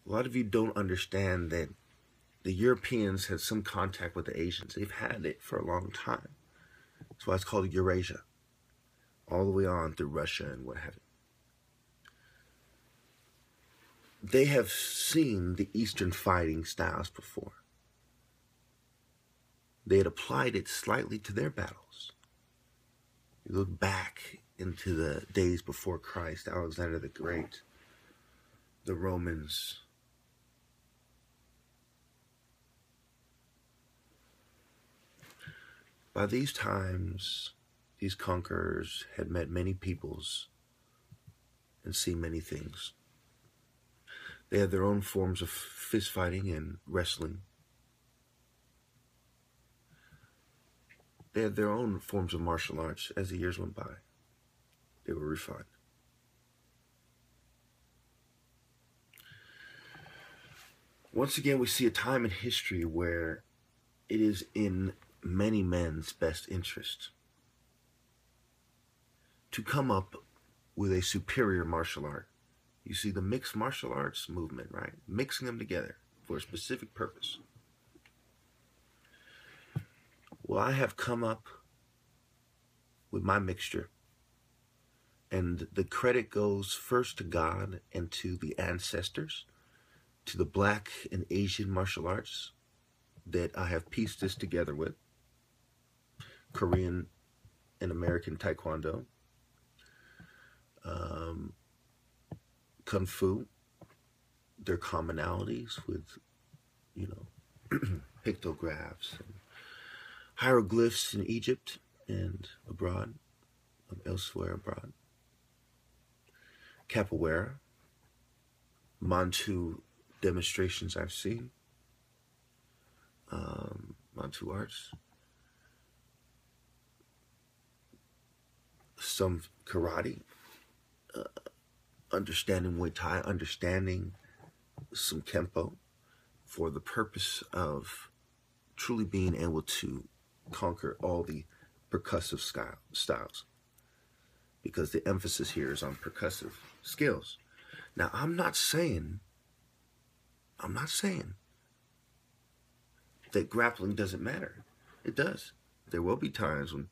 A lot of you don't understand that the Europeans had some contact with the Asians. They've had it for a long time. That's why it's called Eurasia, all the way on through Russia and what have you. They have seen the Eastern fighting styles before. They had applied it slightly to their battles. You look back into the days before Christ, Alexander the Great, the Romans. By these times, these conquerors had met many peoples and seen many things. They had their own forms of fist fighting and wrestling. They had their own forms of martial arts as the years went by. They were refined. Once again, we see a time in history where it is in many men's best interest to come up with a superior martial art. You see the mixed martial arts movement, right? Mixing them together for a specific purpose. Well, I have come up with my mixture, and the credit goes first to God and to the ancestors, to the Black and Asian martial arts that I have pieced this together with, Korean and American Taekwondo, Kung Fu, their commonalities with, pictographs and hieroglyphs in Egypt and abroad, elsewhere abroad. Capoeira, Manchu demonstrations I've seen, Manchu arts, some karate, understanding Muay Thai, understanding some Kempo for the purpose of truly being able to conquer all the percussive styles, because the emphasis here is on percussive skills. Now, I'm not saying that grappling doesn't matter. It does. There will be times when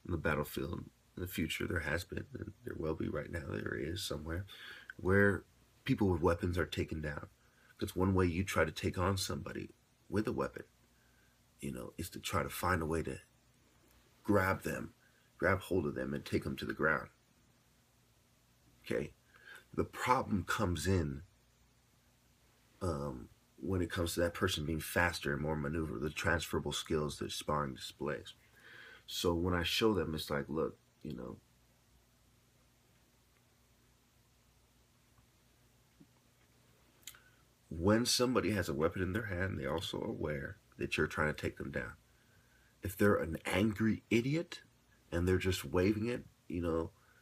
on the battlefield in the future, there has been, and there will be right now, there is somewhere, where people with weapons are taken down. Because one way you try to take on somebody with a weapon, is to try to find a way to grab hold of them and take them to the ground. Okay? The problem comes in when it comes to that person being faster and more maneuverable, the transferable skills that sparring displays. So when I show them, it's like, look, when somebody has a weapon in their hand, they're also aware that you're trying to take them down. If they're an angry idiot and they're just waving it,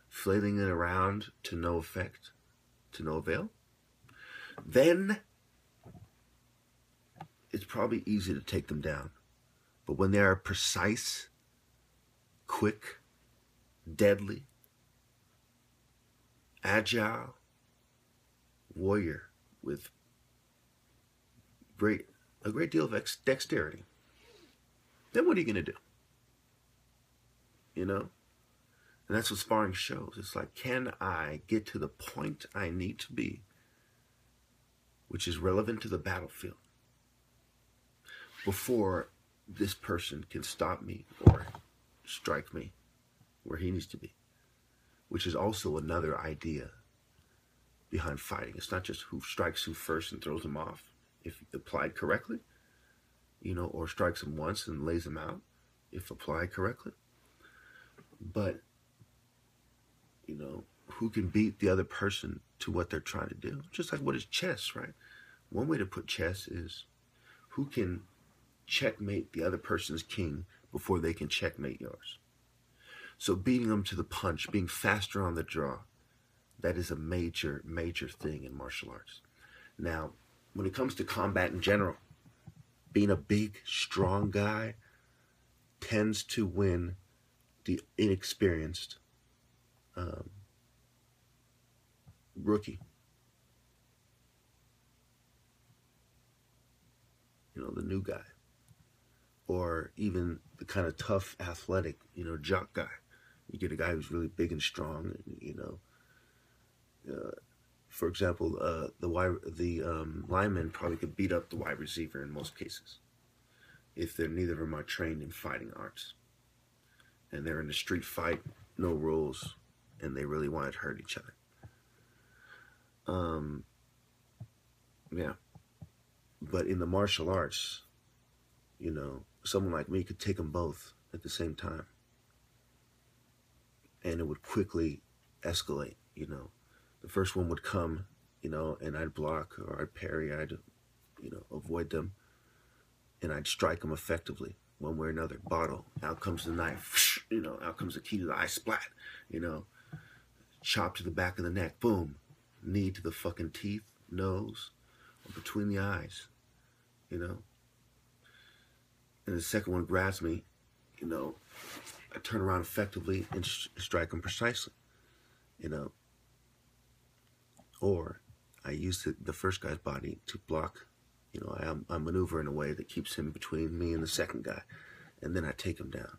flailing it around to no effect, to no avail, then it's probably easy to take them down. But when they are precise, quick, deadly, agile warrior with a great deal of dexterity, then what are you going to do? And that's what sparring shows. It's like, can I get to the point I need to be, which is relevant to the battlefield, before this person can stop me or strike me where he needs to be, which is also another idea behind fighting. It's not just who strikes who first and throws them off, if applied correctly, or strikes them once and lays them out, if applied correctly. But, who can beat the other person to what they're trying to do? Just like what is chess, right? One way to put chess is who can checkmate the other person's king before they can checkmate yours. So beating them to the punch, being faster on the draw, that is a major, major thing in martial arts. Now, when it comes to combat in general, being a big, strong guy tends to win the inexperienced rookie. new guy. Or even the kind of tough, athletic, jock guy. You get a guy who's really big and strong, for example, the lineman probably could beat up the wide receiver in most cases if they're neither of them are trained in fighting arts and they're in a street fight, no rules, and they really want to hurt each other. Yeah. But in the martial arts, someone like me could take them both at the same time, and it would quickly escalate. The first one would come, and I'd block or I'd parry, I'd, avoid them, and I'd strike them effectively one way or another. Bottle, out comes the knife, out comes the key to the eye, splat, chop to the back of the neck, boom, knee to the fucking teeth, nose, or between the eyes, And the second one grabs me, I turn around effectively and strike him precisely, Or I use the first guy's body to block, I maneuver in a way that keeps him between me and the second guy, and then I take him down,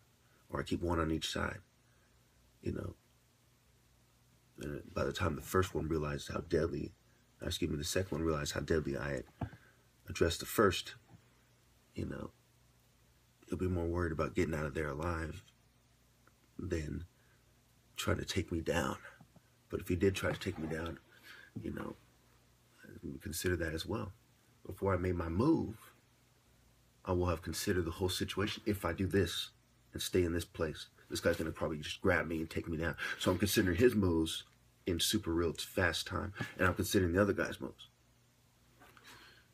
or I keep one on each side, And by the time the first one realized how deadly, the second one realized how deadly I had addressed the first, he'll be more worried about getting out of there alive than trying to take me down. But if he did try to take me down, consider that as well. Before I made my move, I will have considered the whole situation. If I do this and stay in this place, this guy's going to probably just grab me and take me down. So I'm considering his moves in super real fast time, and I'm considering the other guy's moves.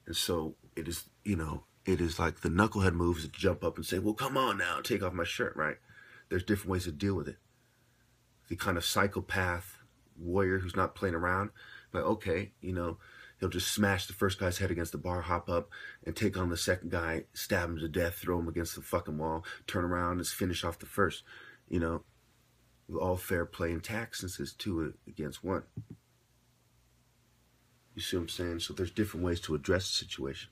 And so it is, it is like the knucklehead moves to jump up and say, well, come on now, take off my shirt, right? There's different ways to deal with it. The kind of psychopath warrior who's not playing around, like, okay, he'll just smash the first guy's head against the bar, hop up, and take on the second guy, stab him to death, throw him against the fucking wall, turn around and finish off the first, with all fair play and tact since it's 2 against 1. You see what I'm saying? So there's different ways to address the situation.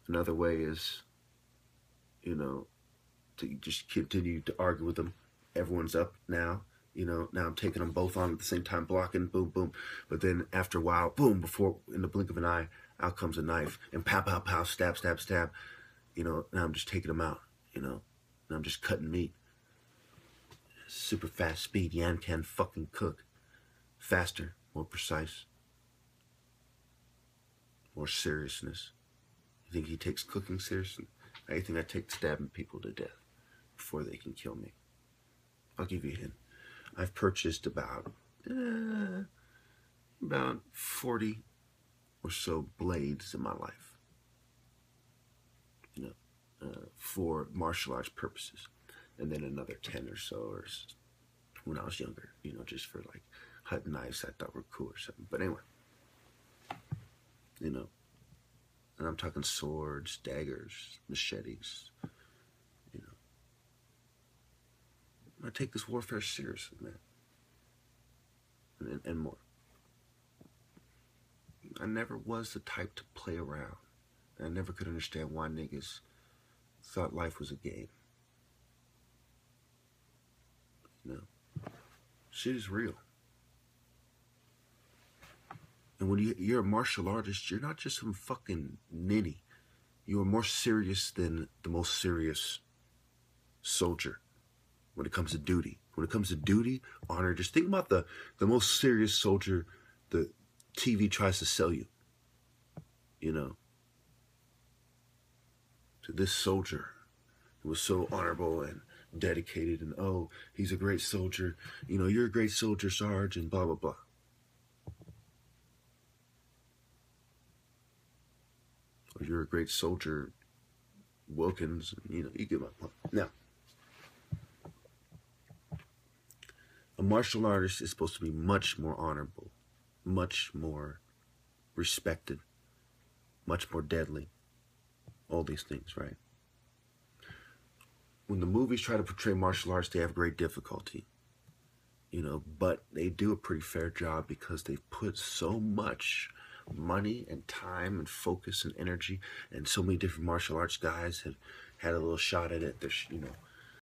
Another way is, to just continue to argue with them. Everyone's up now. Now I'm taking them both on at the same time, blocking, boom, boom. But then after a while, boom, before, in the blink of an eye, out comes a knife, and pow, pow, pow, stab, stab, stab. Now I'm just taking them out, Now I'm just cutting meat. Super fast speed, Yan can fucking cook. Faster, more precise, more seriousness. You think he takes cooking seriously? I think I take stabbing people to death before they can kill me. I'll give you a hint. I've purchased about 40 or so blades in my life, for martial arts purposes, and then another 10 or so, or when I was younger, just for like hut knives I thought were cool or something. But anyway, and I'm talking swords, daggers, machetes, I take this warfare seriously, man. And more. I never was the type to play around. I never could understand why niggas thought life was a game. Shit is real. And when you're a martial artist, you're not just some fucking ninny. You are more serious than the most serious soldier. When it comes to duty. When it comes to duty, honor, just think about the most serious soldier the TV tries to sell you. To this soldier who was so honorable and dedicated, and oh, he's a great soldier. You're a great soldier, Sarge, and blah, blah, blah. Or you're a great soldier, Wilkins, you get my point. Now, a martial artist is supposed to be much more honorable, much more respected, much more deadly. All these things, right? When the movies try to portray martial arts, they have great difficulty. But they do a pretty fair job because they've put so much money and time and focus and energy, and so many different martial arts guys have had a little shot at it. There's,